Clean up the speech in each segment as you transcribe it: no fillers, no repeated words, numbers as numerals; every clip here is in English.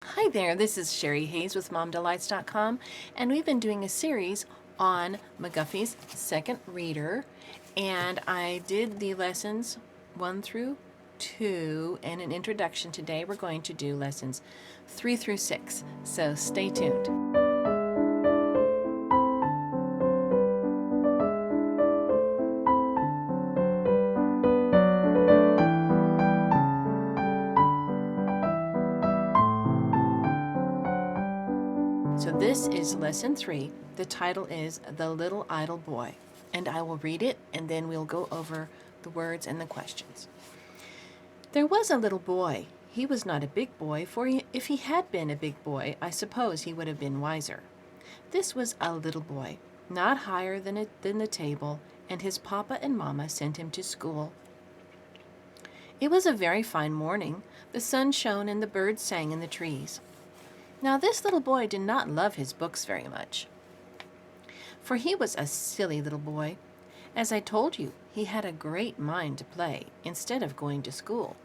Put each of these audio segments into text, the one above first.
Hi there, this is Sherry Hayes with MomDelights.com, and we've been doing a series on McGuffey's Second Reader, and I did the lessons 1 through 2 and an introduction. Today we're going to do lessons 3 through 6, so stay tuned. So this is lesson 3. The title is The Little Idle Boy, and I will read it and then we'll go over the words and the questions. There was a little boy. He was not a big boy, for if he had been a big boy, I suppose he would have been wiser. This was a little boy, not higher than the table, and his papa and mamma sent him to school. It was a very fine morning. The sun shone and the birds sang in the trees. Now this little boy did not love his books very much, for he was a silly little boy. As I told you, he had a great mind to play instead of going to school.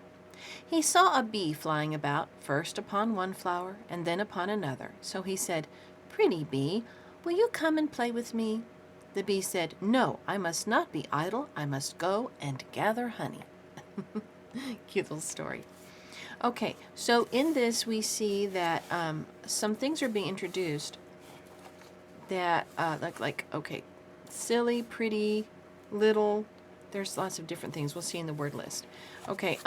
He saw a bee flying about, first upon one flower and then upon another. So he said, "Pretty bee, will you come and play with me?" The bee said, "No, I must not be idle. I must go and gather honey." Cute little story. Okay, so in this we see that some things are being introduced that okay, silly, pretty, little. There's lots of different things we'll see in the word list. Okay,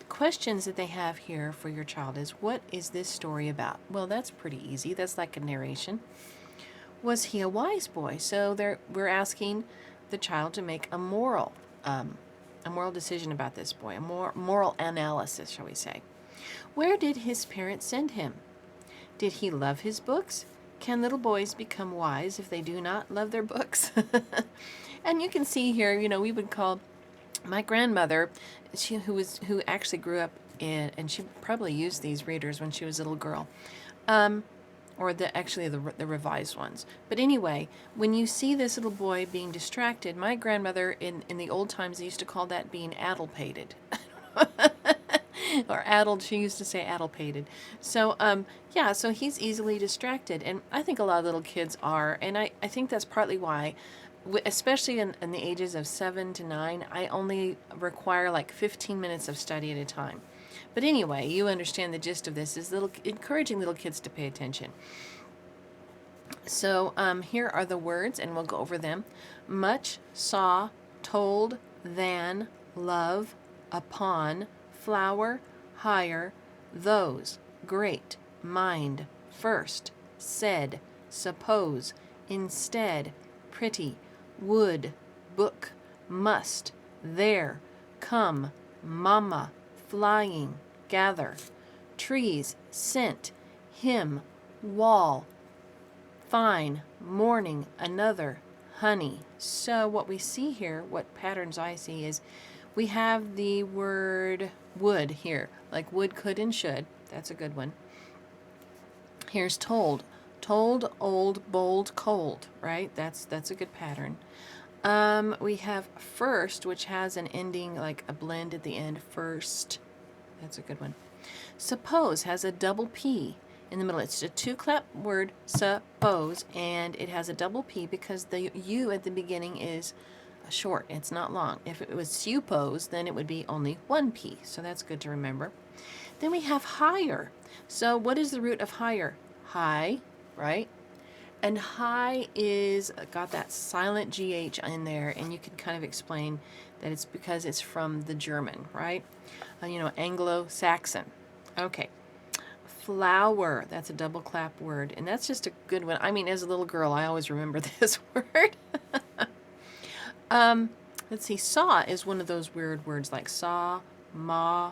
questions that they have here for your child is, what is this story about? Well, that's pretty easy. That's like a narration. Was he a wise boy? So we're asking the child to make a moral decision about this boy, a moral analysis, shall we say. Where did his parents send him? Did he love his books? Can little boys become wise if they do not love their books? And you can see here, we would call my grandmother, who actually grew up and she probably used these readers when she was a little girl, or the revised ones. But anyway, when you see this little boy being distracted, my grandmother in the old times, they used to call that being addlepated. Or addled, she used to say addlepated. So so he's easily distracted, and I think a lot of little kids are, and I think that's partly why, especially in the ages of 7 to 9, I only require like 15 minutes of study at a time. But anyway, you understand the gist of this is encouraging little kids to pay attention. So here are the words, and we'll go over them. Much, saw, told, than, love, upon, flower, higher, those, great, mind, first, said, suppose, instead, pretty, would, book, must, there, come, mama, flying, gather, trees, scent, him, wall, fine, morning, another, honey. So what we see here, what patterns I see is, we have the word would here, like would, could, and should. That's a good one. Here's told. Told, old, bold, cold, right? That's a good pattern. We have first, which has an ending, like a blend at the end, first. That's a good one. Suppose has a double P in the middle. It's a 2-clap word, suppose, and it has a double P because the U at the beginning is short. It's not long. If it was suppose, then it would be only 1 P. So that's good to remember. Then we have higher. So what is the root of higher? High, right? And high is got that silent GH in there, and you can kind of explain that it's because it's from the German, right? Anglo-Saxon. Okay. Flower, that's a double clap word, and that's just a good one. I mean, as a little girl, I always remember this word. Let's see, saw is one of those weird words like saw, ma,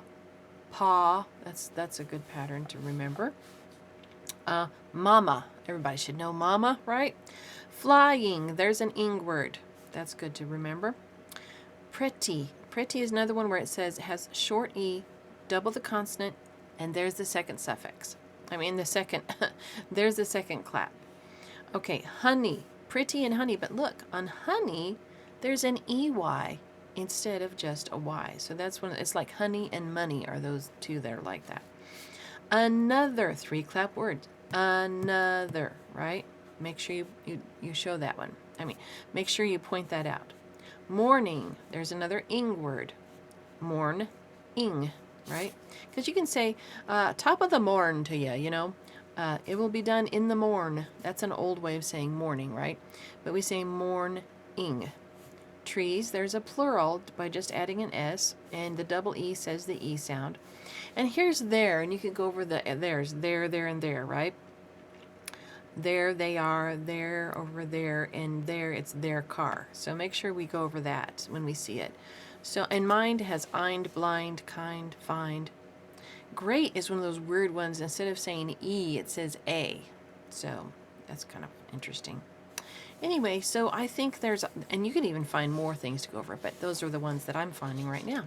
pa. That's a good pattern to remember. Mama, everybody should know mama, right? Flying, there's an ing word. That's good to remember. Pretty. Pretty is another one where it says it has short e, double the consonant, and there's the second suffix. There's the second clap. Okay, honey, pretty and honey, but look, on honey, there's an EY instead of just a Y. So that's when it's like honey and money are those two that are like that. Another, three clap words. Another, right? Make sure you show that one. Make sure you point that out. Morning, there's another ing word. Morn, ing, right? Because you can say, top of the morn to you, it will be done in the morn. That's an old way of saying morning, right? But we say morn, ing. Trees, there's a plural by just adding an S, and the double E says the E sound. And here's there, and you can go over the there's there, and there, right? There they are, there, over there, and there it's their car. So make sure we go over that when we see it. So, and mind has eind, blind, kind, find. Great is one of those weird ones. Instead of saying E, it says A. So that's kind of interesting. Anyway, so I think and you can even find more things to go over, but those are the ones that I'm finding right now.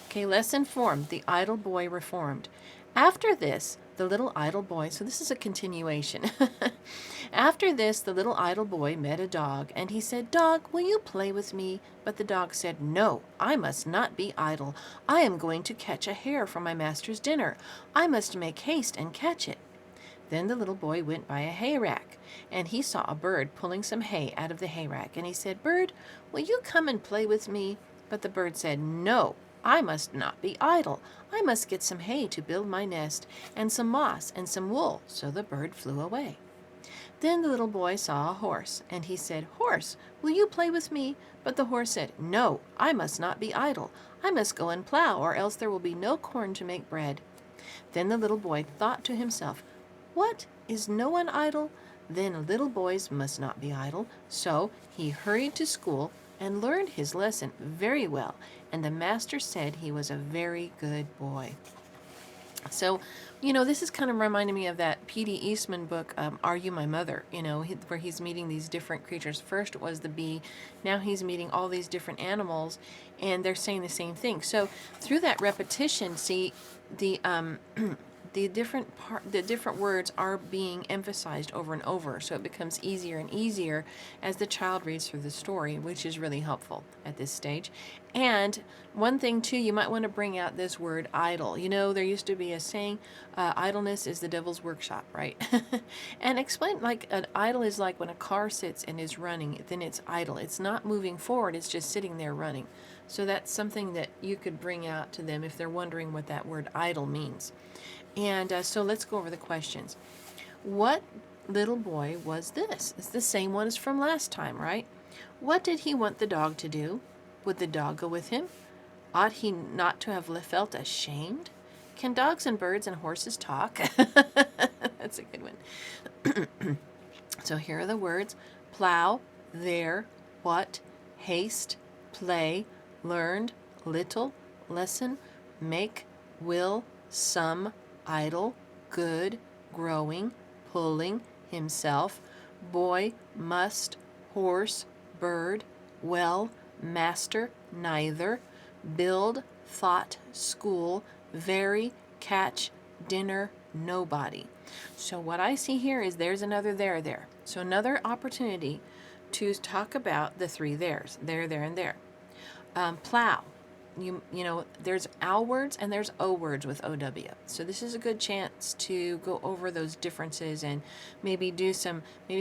Okay, lesson form, the idle boy reformed. After this, the little idle boy, so this is a continuation. After this, the little idle boy met a dog, and he said, "Dog, will you play with me?" But the dog said, "No, I must not be idle. I am going to catch a hare for my master's dinner. I must make haste and catch it." Then the little boy went by a hay rack, and he saw a bird pulling some hay out of the hay rack, and he said, "Bird, will you come and play with me?" But the bird said, "No, I must not be idle. I must get some hay to build my nest, and some moss and some wool." So the bird flew away. Then the little boy saw a horse, and he said, "Horse, will you play with me?" But the horse said, "No, I must not be idle. I must go and plow, or else there will be no corn to make bread." Then the little boy thought to himself, "What, is no one idle? Then little boys must not be idle." So he hurried to school and learned his lesson very well, and the master said he was a very good boy. So, this is kind of reminding me of that P.D. Eastman book, Are You My Mother? Where he's meeting these different creatures. First it was the bee, now he's meeting all these different animals, and they're saying the same thing. So through that repetition, see, the different words are being emphasized over and over, so it becomes easier and easier as the child reads through the story, which is really helpful at this stage. And one thing too, you might want to bring out this word idle. There used to be a saying, idleness is the devil's workshop, right? And explain, like, an idle is like when a car sits and is running, then it's idle. It's not moving forward, it's just sitting there running. So that's something that you could bring out to them if they're wondering what that word idle means. And so let's go over the questions. What little boy was this? It's the same one as from last time, right? What did he want the dog to do? Would the dog go with him? Ought he not to have felt ashamed? Can dogs and birds and horses talk? That's a good one. So here are the words: plow, there, what, haste, play, learned, little, lesson, make, will, some, idle, good, growing, pulling, himself, boy, must, horse, bird, well, master, neither, build, thought, school, very, catch, dinner, nobody. So what I see here is there's another there. So another opportunity to talk about the three there's, there, and there. Plow. There's ow words and there's o words with OW. So this is a good chance to go over those differences and maybe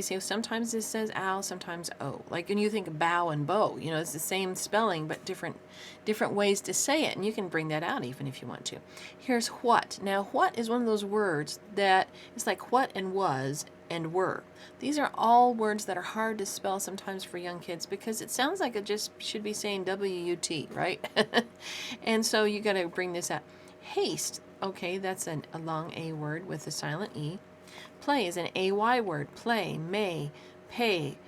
say sometimes this says ow, sometimes o. Like when you think bow and bow, it's the same spelling but different ways to say it, and you can bring that out even if you want to. Here's what. Now what is one of those words that is like what and was and were. These are all words that are hard to spell sometimes for young kids because it sounds like it just should be saying W-U-T, right? And so you got to bring this out. Haste, okay, that's a long A word with a silent E. Play is an AY word. Play, may, pay,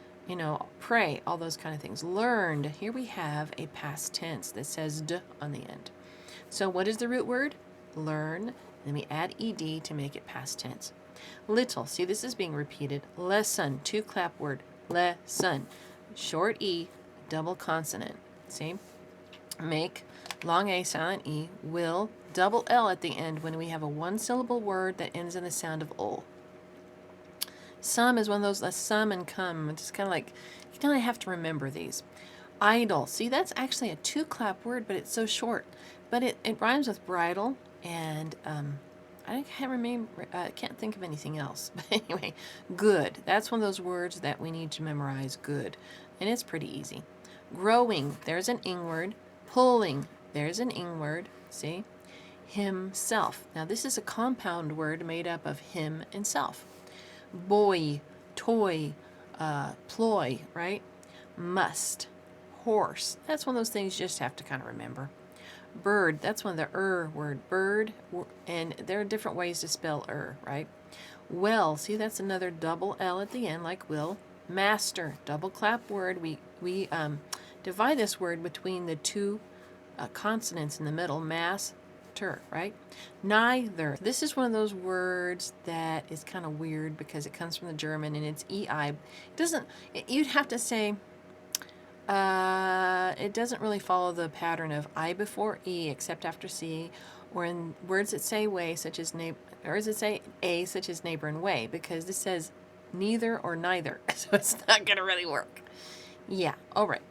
pray, all those kind of things. Learned, here we have a past tense that says d on the end. So what is the root word? Learn. Then we add ed to make it past tense. Little, see, this is being repeated. Lesson, two clap word. Lesson, short E, double consonant. See? Make, long A, silent E. Will, double L at the end when we have a one-syllable word that ends in the sound of ol. Some is one of those, some and come. It's kind of like, you kind of have to remember these. Idle, see, that's actually a two-clap word, but it's so short. But it rhymes with bridle and I can't remember. Can't think of anything else. But anyway, good. That's one of those words that we need to memorize. Good, and it's pretty easy. Growing. There's an ing word. Pulling. There's an ing word. See? Himself. Now this is a compound word made up of him and self. Boy, toy, ploy. Right? Must. Horse. That's one of those things you just have to kind of remember. Bird, that's one of the word, bird, and there are different ways to spell right? Well, see, that's another double L at the end, like will. Master, double clap word. We divide this word between the two consonants in the middle, master, right? Neither. This is one of those words that is kind of weird because it comes from the German and it's ei. You'd have to say, it doesn't really follow the pattern of I before E except after C, or in words that say way such as neighbor, or does it say A such as neighbor and way, because this says neither or neither, so it's not going to really work. Yeah, all right.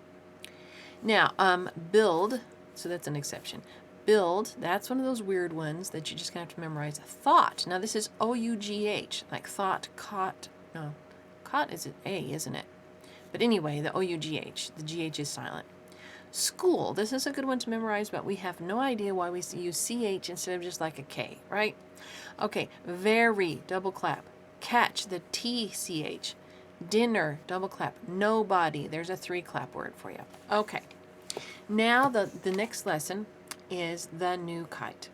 Now, build, so that's an exception. Build, that's one of those weird ones that you just going to have to memorize. Thought, now this is O-U-G-H, like thought, caught, no, caught is an A, isn't it? But anyway, the O-U-G-H, the G-H is silent. School, this is a good one to memorize, but we have no idea why we use C-H instead of just like a K, right? Okay, very, double clap. Catch, the T-C-H. Dinner, double clap. Nobody, there's a 3-clap word for you. Okay, now the next lesson is the new kite.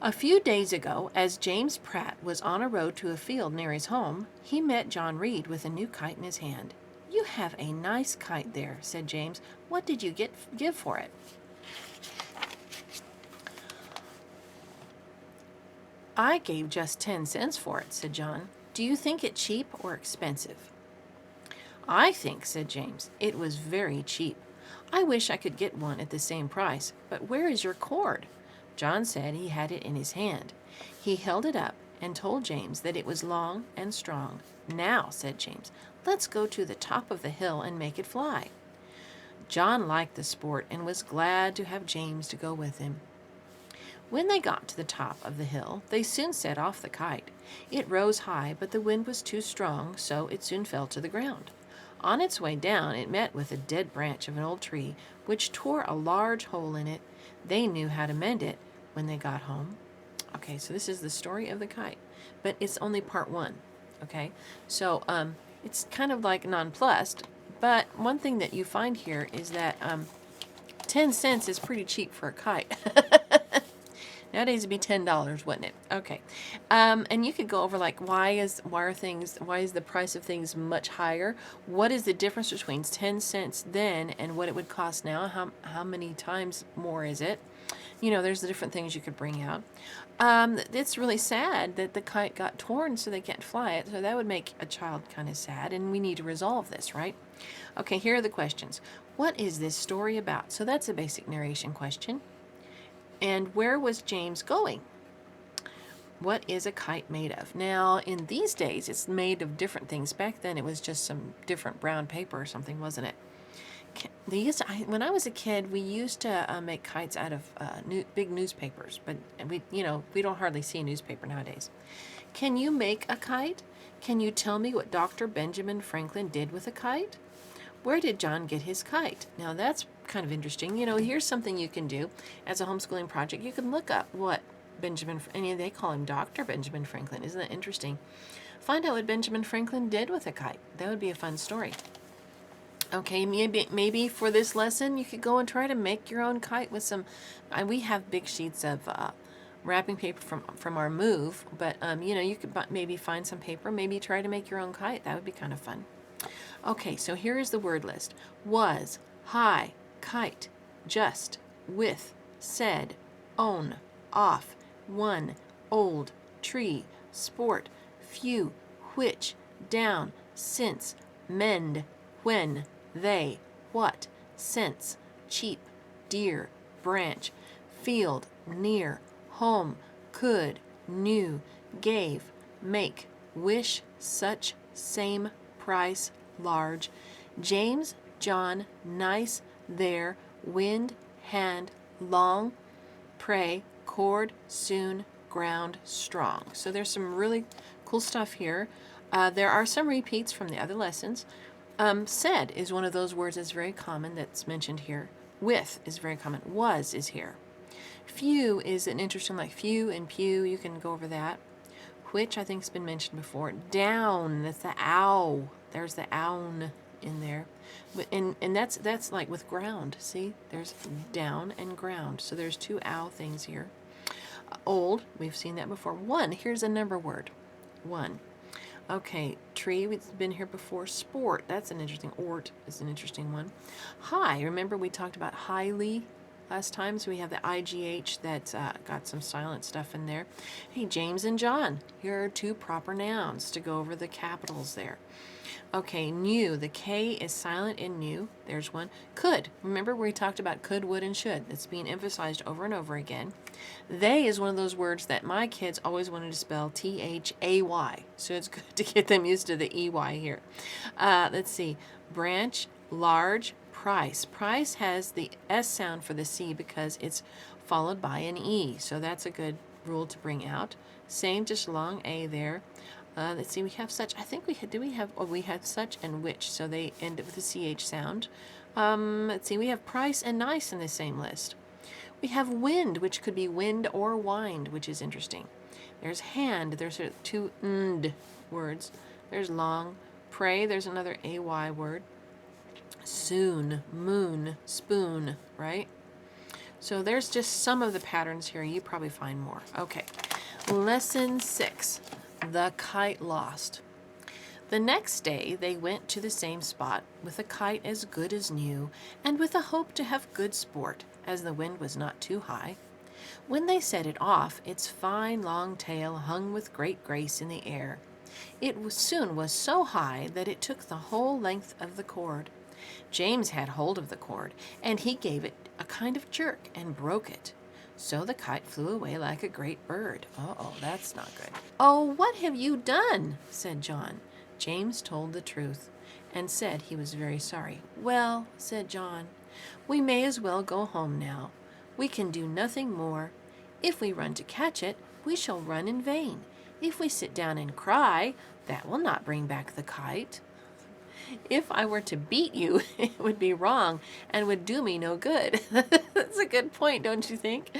A few days ago, as James Pratt was on a road to a field near his home, he met John Reed with a new kite in his hand. "You have a nice kite there," said James. "What did you give for it?" "I gave just 10 cents for it," said John. "Do you think it cheap or expensive?" "I think," said James, "it was very cheap. I wish I could get one at the same price, but where is your cord?" John said he had it in his hand. He held it up and told James that it was long and strong. "Now," said James, "let's go to the top of the hill and make it fly." John liked the sport and was glad to have James to go with him. When they got to the top of the hill, they soon set off the kite. It rose high, but the wind was too strong, so it soon fell to the ground. On its way down, it met with a dead branch of an old tree, which tore a large hole in it. They knew how to mend it when they got home. Okay, so this is the story of the kite, but it's only part 1. Okay, so it's kind of like nonplussed, but one thing that you find here is that 10 cents is pretty cheap for a kite. Nowadays it'd be $10, wouldn't it? Okay, and you could go over like why is the price of things much higher? What is the difference between 10 cents then and what it would cost now? How many times more is it? You know, there's the different things you could bring out. It's really sad that the kite got torn so they can't fly it. So that would make a child kind of sad, and we need to resolve this, right? Okay, here are the questions. What is this story about? So that's a basic narration question. And where was James going? What is a kite made of? Now, in these days, it's made of different things. Back then, it was just some different brown paper or something, wasn't it? When I was a kid, we used to make kites out of big newspapers, but we don't hardly see a newspaper nowadays. Can you make a kite? Can you tell me what Dr. Benjamin Franklin did with a kite? Where did John get his kite? Now that's kind of interesting. You know, here's something you can do as a homeschooling project. You can look up what they call him Dr. Benjamin Franklin. Isn't that interesting? Find out what Benjamin Franklin did with a kite. That would be a fun story. Okay, maybe for this lesson, you could go and try to make your own kite with some, we have big sheets of wrapping paper from our move, but, you could maybe find some paper, maybe try to make your own kite. That would be kind of fun. Okay, so here is the word list. Was, high, kite, just, with, said, own, off, one, old, tree, sport, few, which, down, since, mend, when, they, what, sense, cheap, dear, branch, field, near, home, could, new, gave, make, wish, such, same, price, large, James, John, nice, there, wind, hand, long, pray, cord, soon, ground strong. So there's some really cool stuff here. There are some repeats from the other lessons. Said is one of those words that's very common that's mentioned here. With is very common. Was is here. Few is an interesting, like few and pew, you can go over that. Which I think has been mentioned before. Down, that's the ow. There's the own in there. And that's like with ground, see? There's down and ground. So there's two ow things here. Old, we've seen that before. One, here's a number word. One. Okay, tree, we've been here before. Sport, that's an interesting, ort is an interesting one. High, remember we talked about highly last time, so we have the IGH that's got some silent stuff in there. Hey, James and John, here are two proper nouns to go over the capitals there. Okay, new, the K is silent in new. There's one. Could, remember we talked about could, would, and should. That's being emphasized over and over again. They is one of those words that my kids always wanted to spell THAY. So it's good to get them used to the EY here. Let's see. Branch, large, price. Price has the S sound for the C because it's followed by an E. So that's a good rule to bring out. Same, just long A there. Let's see, we have such, I think we had such and which, so they end with the CH sound. Let's see, we have price and nice in the same list. We have wind, which could be wind or wind, which is interesting. There's hand, there's sort of two nd words. There's long. Pray, there's another AY word. Soon, moon, spoon, right? So there's just some of the patterns here. You probably find more. Okay, lesson 6. The kite lost. The next day they went to the same spot with a kite as good as new and with a hope to have good sport as the wind was not too high. When they set it off, its fine long tail hung with great grace in the air. It soon was so high that it took the whole length of the cord. James had hold of the cord, and he gave it a kind of jerk and broke it. So the kite flew away like a great bird. Uh-oh, that's not good. Oh, what have you done? Said John. James told the truth and said he was very sorry. Well, said John, we may as well go home now. We can do nothing more. If we run to catch it, we shall run in vain. If we sit down and cry, that will not bring back the kite. If I were to beat you, it would be wrong and would do me no good. That's a good point, don't you think?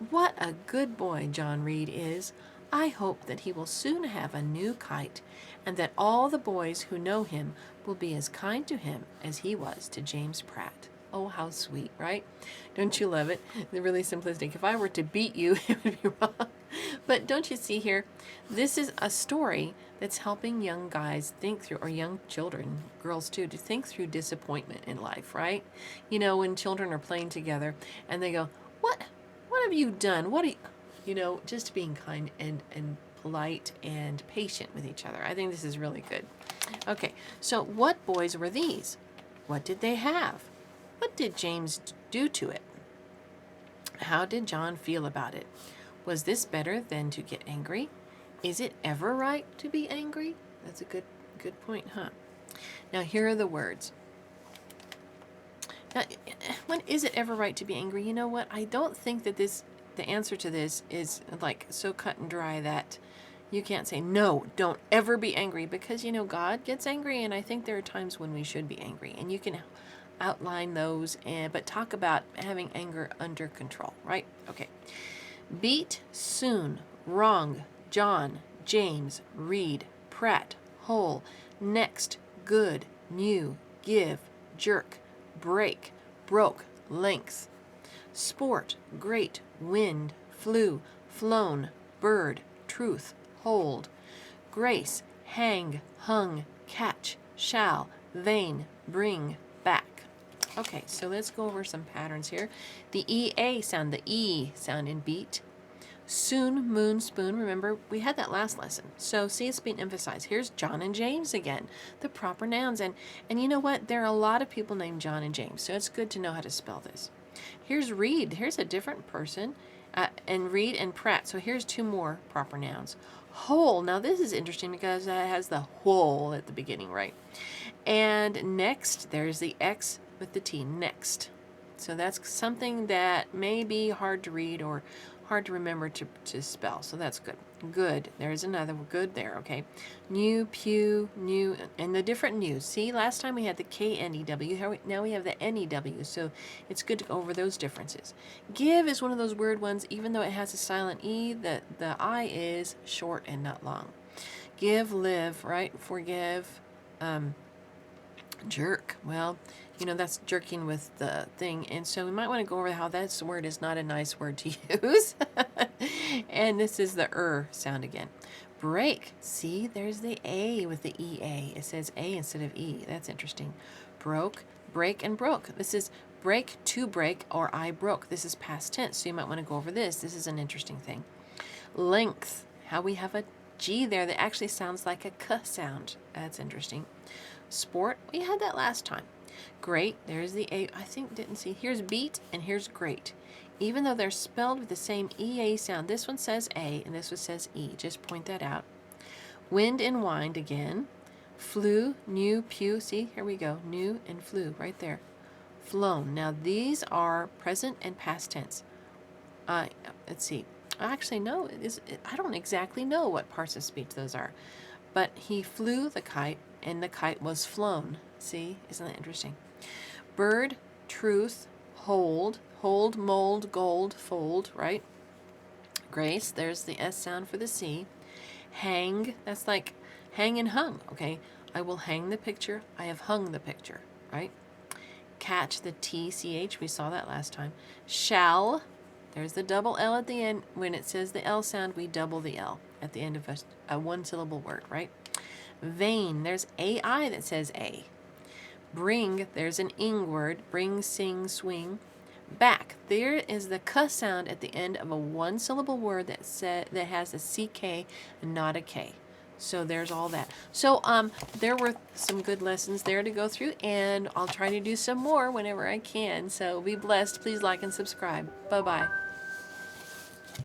What a good boy John Reed is. I hope that he will soon have a new kite, and that all the boys who know him will be as kind to him as he was to James Pratt. Oh, how sweet, right? Don't you love it? They're really simplistic. If I were to beat you, it would be wrong. But don't you see here? This is a story that's helping young guys think through, or young children, girls too, to think through disappointment in life, right? You know, when children are playing together and they go, what have you done? What are you, just being kind and polite and patient with each other. I think this is really good. Okay, so what boys were these? What did they have? What did James do to it? How did John feel about it? Was this better than to get angry? Is it ever right to be angry? That's a good point, huh? Now here are the words. Now, when is it ever right to be angry? You know what? I don't think that the answer to this is like so cut and dry that you can't say, no, don't ever be angry, because, God gets angry, and I think there are times when we should be angry, and you can outline those, but talk about having anger under control, right? Okay. Beat, soon, wrong, John, James, read, Pratt, whole, next, good, new, give, jerk, break, broke, length, sport, great, wind, flew, flown, bird, truth, hold, grace, hang, hung, catch, shall, vain, bring, back. Okay, so let's go over some patterns here. The EA sound, the E sound in beat. Soon, moon, spoon. Remember, we had that last lesson. So see, it's being emphasized. Here's John and James again, the proper nouns. And you know what? There are a lot of people named John and James, so it's good to know how to spell this. Here's Reed. Here's a different person. And Reed and Pratt. So here's two more proper nouns. Whole. Now this is interesting because it has the whole at the beginning, right? And next, there's the X with the T. Next. So that's something that may be hard to read or hard to remember to spell, so that's good. Good. There's another good there, okay? New, pew, new, and the different news. See, last time we had the K-N-E-W. Now we have the N-E-W, so it's good to go over those differences. Give is one of those weird ones. Even though it has a silent E, the I is short and not long. Give, live, right? Forgive. Jerk. Well, you know, that's jerking with the thing. And so we might want to go over how that word is not a nice word to use. And this is the sound again. Break. See, there's the A with the E-A. It says A instead of E. That's interesting. Broke, break, and broke. This is break, to break, or I broke. This is past tense, so you might want to go over this. This is an interesting thing. Length. How we have a G there that actually sounds like a K sound. That's interesting. Sport, we had that last time. Great, there's the A. I think, didn't see. Here's beat and here's great. Even though they're spelled with the same EA sound, this one says A and this one says E. Just point that out. Wind and wind again. Flew, new, pew. See, here we go. New and flew right there. Flown. Now these are present and past tense. Let's see. Actually, no, I don't exactly know what parts of speech those are. But he flew the kite, and the kite was flown. See? Isn't that interesting? Bird, truth, hold, mold, gold, fold, right? Grace, there's the S sound for the C. Hang, that's like hang and hung, okay? I will hang the picture. I have hung the picture, right? Catch, the T-C-H, we saw that last time. Shall, there's the double L at the end. When it says the L sound, we double the L at the end of a one-syllable word, right? Vain, there's A-I that says A. Bring, there's an ing word. Bring, sing, swing. Back, there is the K sound at the end of a one-syllable word that has a CK and not a K. So there's all that. So there were some good lessons there to go through, and I'll try to do some more whenever I can. So be blessed. Please like and subscribe. Bye-bye.